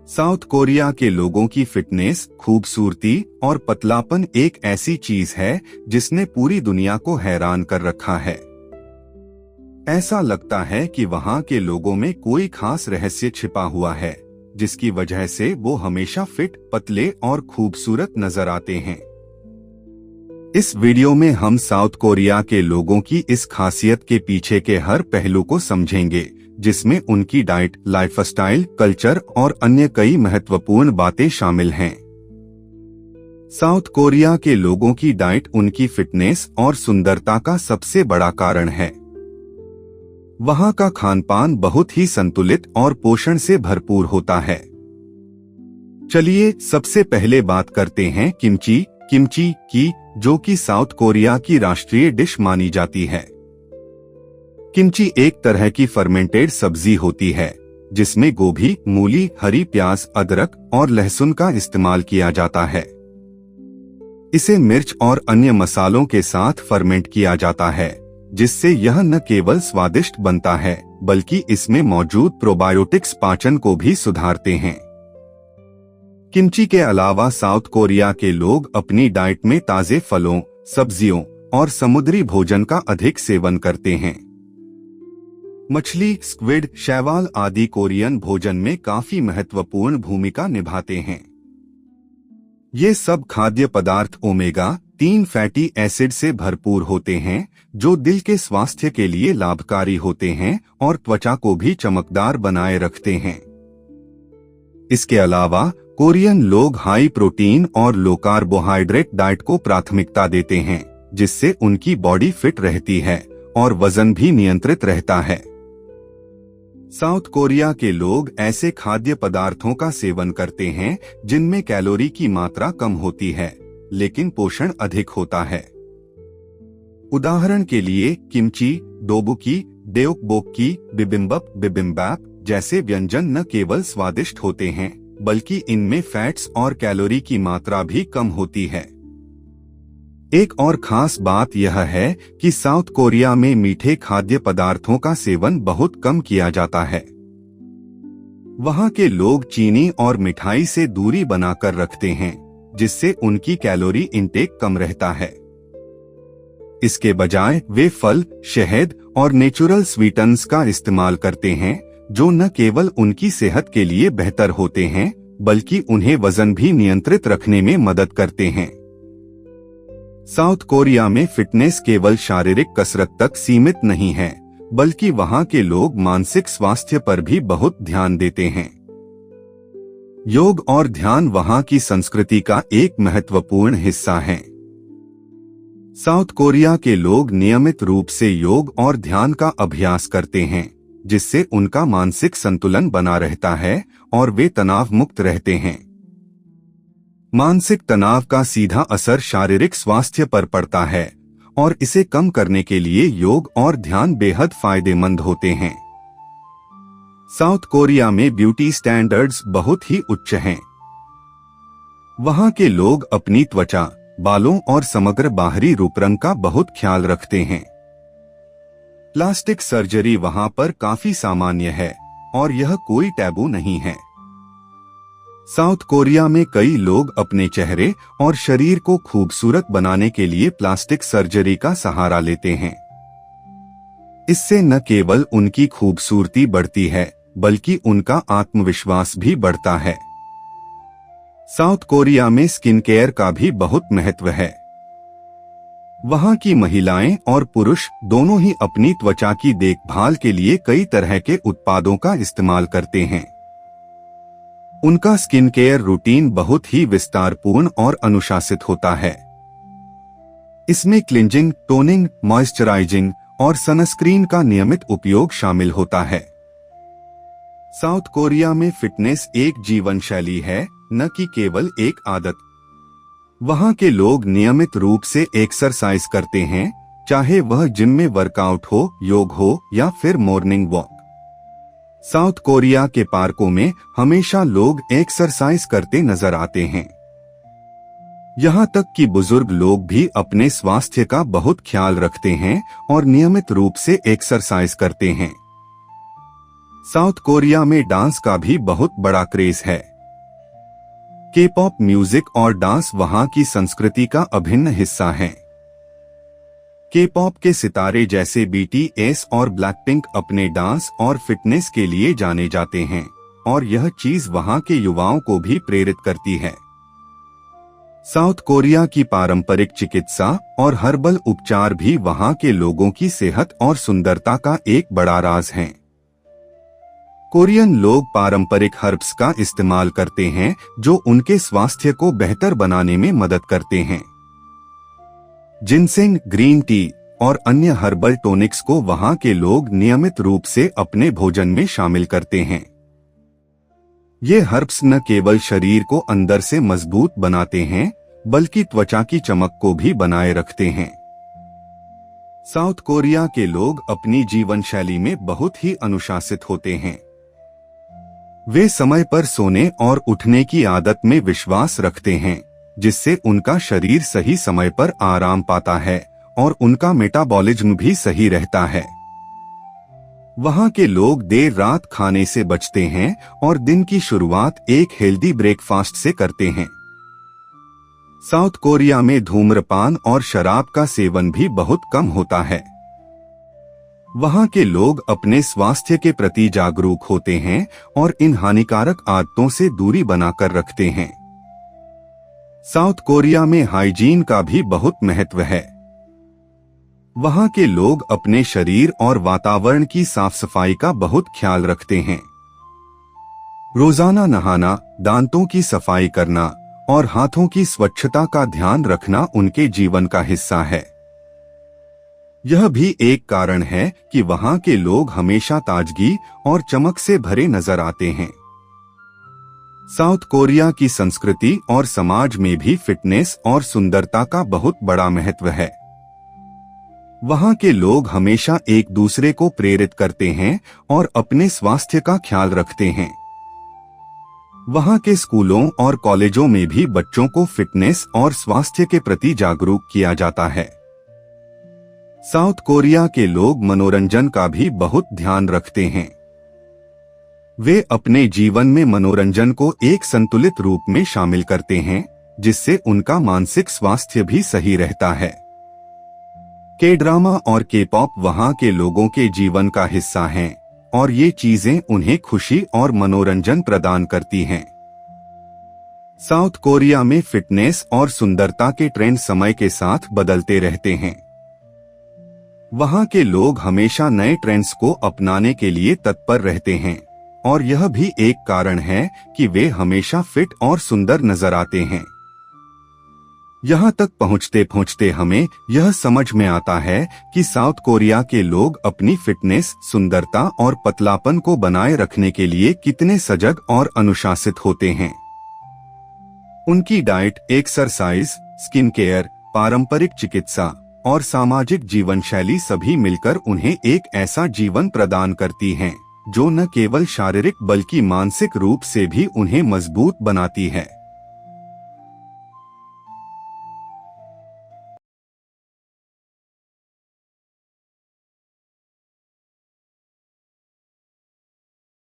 South Korea के लोगों की फिटनेस, खूबसूरती और पतलापन एक ऐसी चीज है जिसने पूरी दुनिया को हैरान कर रखा है। ऐसा लगता है कि वहां के लोगों में कोई खास रहस्य छिपा हुआ है, जिसकी वजह से वो हमेशा फिट, पतले और खूबसूरत नजर आते हैं। इस वीडियो में हम साउथ कोरिया के लोगों की इस खासियत के पीछे के हर पहलू को समझेंगे, जिसमें उनकी डाइट, लाइफस्टाइल, कल्चर और अन्य कई महत्वपूर्ण बातें शामिल हैं। साउथ कोरिया के लोगों की डाइट उनकी फिटनेस और सुंदरता का सबसे बड़ा कारण है। वहां का खानपान बहुत ही संतुलित और पोषण से भरपूर होता है। चलिए सबसे पहले बात करते हैं किमची की, जो कि साउथ कोरिया की राष्ट्रीय डिश मानी जाती है। किमची एक तरह की फर्मेंटेड सब्जी होती है, जिसमें गोभी, मूली, हरी प्याज, अदरक और लहसुन का इस्तेमाल किया जाता है। इसे मिर्च और अन्य मसालों के साथ फर्मेंट किया जाता है, जिससे यह न केवल स्वादिष्ट बनता है, बल्कि इसमें मौजूद प्रोबायोटिक्स पाचन को भी सुधारते हैं। किमची के अलावा साउथ कोरिया के लोग अपनी डाइट में ताजे फलों, सब्जियों और समुद्री भोजन का अधिक सेवन करते हैं। मछली, स्क्विड, शैवाल आदि कोरियन भोजन में काफी महत्वपूर्ण भूमिका निभाते हैं। ये सब खाद्य पदार्थ ओमेगा-3 फैटी एसिड से भरपूर होते हैं, जो दिल के स्वास्थ्य के लिए लाभकारी होते हैं और त्वचा को भी चमकदार बनाए रखते हैं। इसके अलावा कोरियन लोग हाई प्रोटीन और लो कार्बोहाइड्रेट डाइट को प्राथमिकता देते हैं, जिससे उनकी बॉडी फिट रहती है और वजन भी नियंत्रित रहता है। साउथ कोरिया के लोग ऐसे खाद्य पदार्थों का सेवन करते हैं जिनमें कैलोरी की मात्रा कम होती है, लेकिन पोषण अधिक होता है। उदाहरण के लिए किमची, डोबुकी, डेओकबोक्की, बिबिम्बैप जैसे व्यंजन न केवल स्वादिष्ट होते हैं, बल्कि इनमें फैट्स और कैलोरी की मात्रा भी कम होती है। एक और खास बात यह है कि साउथ कोरिया में मीठे खाद्य पदार्थों का सेवन बहुत कम किया जाता है। वहां के लोग चीनी और मिठाई से दूरी बनाकर रखते हैं, जिससे उनकी कैलोरी इंटेक कम रहता है। इसके बजाय वे फल, शहद और नेचुरल स्वीटन्स का इस्तेमाल करते हैं, जो न केवल उनकी सेहत के लिए बेहतर होते हैं, बल्कि उन्हें वजन भी नियंत्रित रखने में मदद करते हैं। साउथ कोरिया में फिटनेस केवल शारीरिक कसरत तक सीमित नहीं है, बल्कि वहां के लोग मानसिक स्वास्थ्य पर भी बहुत ध्यान देते हैं। योग और ध्यान वहां की संस्कृति का एक महत्वपूर्ण हिस्सा है। साउथ कोरिया के लोग नियमित रूप से योग और ध्यान का अभ्यास करते हैं, जिससे उनका मानसिक संतुलन बना रहता है और वे तनाव मुक्त रहते हैं। मानसिक तनाव का सीधा असर शारीरिक स्वास्थ्य पर पड़ता है, और इसे कम करने के लिए योग और ध्यान बेहद फायदेमंद होते हैं। साउथ कोरिया में ब्यूटी स्टैंडर्ड्स बहुत ही उच्च हैं। वहां के लोग अपनी त्वचा, बालों और समग्र बाहरी रूपरंग का बहुत ख्याल रखते हैं। प्लास्टिक सर्जरी वहां पर काफी सामान्य है और यह कोई टैबू नहीं है। साउथ कोरिया में कई लोग अपने चेहरे और शरीर को खूबसूरत बनाने के लिए प्लास्टिक सर्जरी का सहारा लेते हैं। इससे न केवल उनकी खूबसूरती बढ़ती है, बल्कि उनका आत्मविश्वास भी बढ़ता है। साउथ कोरिया में स्किन केयर का भी बहुत महत्व है। वहां की महिलाएं और पुरुष दोनों ही अपनी त्वचा की देखभाल के लिए कई तरह के उत्पादों का इस्तेमाल करते हैं। उनका स्किन केयर रूटीन बहुत ही विस्तारपूर्ण और अनुशासित होता है। इसमें क्लिंजिंग, टोनिंग, मॉइस्चराइजिंग और सनस्क्रीन का नियमित उपयोग शामिल होता है। साउथ कोरिया में फिटनेस एक जीवन शैली है, न कि केवल एक आदत। वहां के लोग नियमित रूप से एक्सरसाइज करते हैं, चाहे वह जिम में वर्कआउट हो, योग हो या फिर मॉर्निंग वॉक। साउथ कोरिया के पार्कों में हमेशा लोग एक्सरसाइज करते नजर आते हैं। यहाँ तक कि बुजुर्ग लोग भी अपने स्वास्थ्य का बहुत ख्याल रखते हैं और नियमित रूप से एक्सरसाइज करते हैं। साउथ कोरिया में डांस का भी बहुत बड़ा क्रेज है, के-पॉप म्यूजिक और डांस वहां की संस्कृति का अभिन्न हिस्सा हैं। के-पॉप के सितारे जैसे बीटीएस और ब्लैकपिंक अपने डांस और फिटनेस के लिए जाने जाते हैं और यह चीज वहां के युवाओं को भी प्रेरित करती है। साउथ कोरिया की पारंपरिक चिकित्सा और हर्बल उपचार भी वहां के लोगों की सेहत और सुंदरता का एक बड़ा राज हैं। कोरियन लोग पारंपरिक हर्ब्स का इस्तेमाल करते हैं जो उनके स्वास्थ्य को बेहतर बनाने में मदद करते हैं। जिनसेंग, ग्रीन टी और अन्य हर्बल टॉनिक्स को वहां के लोग नियमित रूप से अपने भोजन में शामिल करते हैं। ये हर्ब्स न केवल शरीर को अंदर से मजबूत बनाते हैं बल्कि त्वचा की चमक को भी बनाए रखते हैं। साउथ कोरिया के लोग अपनी जीवन शैली में बहुत ही अनुशासित होते हैं। वे समय पर सोने और उठने की आदत में विश्वास रखते हैं, जिससे उनका शरीर सही समय पर आराम पाता है और उनका मेटाबॉलिज्म भी सही रहता है। वहां के लोग देर रात खाने से बचते हैं और दिन की शुरुआत एक हेल्दी ब्रेकफास्ट से करते हैं। साउथ कोरिया में धूम्रपान और शराब का सेवन भी बहुत कम होता है। वहां के लोग अपने स्वास्थ्य के प्रति जागरूक होते हैं और इन हानिकारक आदतों से दूरी बनाकर रखते हैं। साउथ कोरिया में हाइजीन का भी बहुत महत्व है। वहां के लोग अपने शरीर और वातावरण की साफ सफाई का बहुत ख्याल रखते हैं। रोजाना नहाना, दांतों की सफाई करना और हाथों की स्वच्छता का ध्यान रखना उनके जीवन का हिस्सा है। यह भी एक कारण है कि वहां के लोग हमेशा ताजगी और चमक से भरे नजर आते हैं। साउथ कोरिया की संस्कृति और समाज में भी फिटनेस और सुंदरता का बहुत बड़ा महत्व है। वहां के लोग हमेशा एक दूसरे को प्रेरित करते हैं और अपने स्वास्थ्य का ख्याल रखते हैं। वहां के स्कूलों और कॉलेजों में भी बच्चों को फिटनेस और स्वास्थ्य के प्रति जागरूक किया जाता है। साउथ कोरिया के लोग मनोरंजन का भी बहुत ध्यान रखते हैं। वे अपने जीवन में मनोरंजन को एक संतुलित रूप में शामिल करते हैं, जिससे उनका मानसिक स्वास्थ्य भी सही रहता है। के ड्रामा और के पॉप वहां के लोगों के जीवन का हिस्सा हैं और ये चीजें उन्हें खुशी और मनोरंजन प्रदान करती हैं। साउथ कोरिया में फिटनेस और सुंदरता के ट्रेंड समय के साथ बदलते रहते हैं। वहां के लोग हमेशा नए ट्रेंड्स को अपनाने के लिए तत्पर रहते हैं और यह भी एक कारण है कि वे हमेशा फिट और सुंदर नजर आते हैं। यहाँ तक पहुँचते पहुँचते हमें यह समझ में आता है कि साउथ कोरिया के लोग अपनी फिटनेस, सुंदरता और पतलापन को बनाए रखने के लिए कितने सजग और अनुशासित होते हैं। उनकी डाइट, एक्सरसाइज, स्किन केयर, पारंपरिक चिकित्सा और सामाजिक जीवन शैली सभी मिलकर उन्हें एक ऐसा जीवन प्रदान करती हैं जो न केवल शारीरिक बल्कि मानसिक रूप से भी उन्हें मजबूत बनाती है।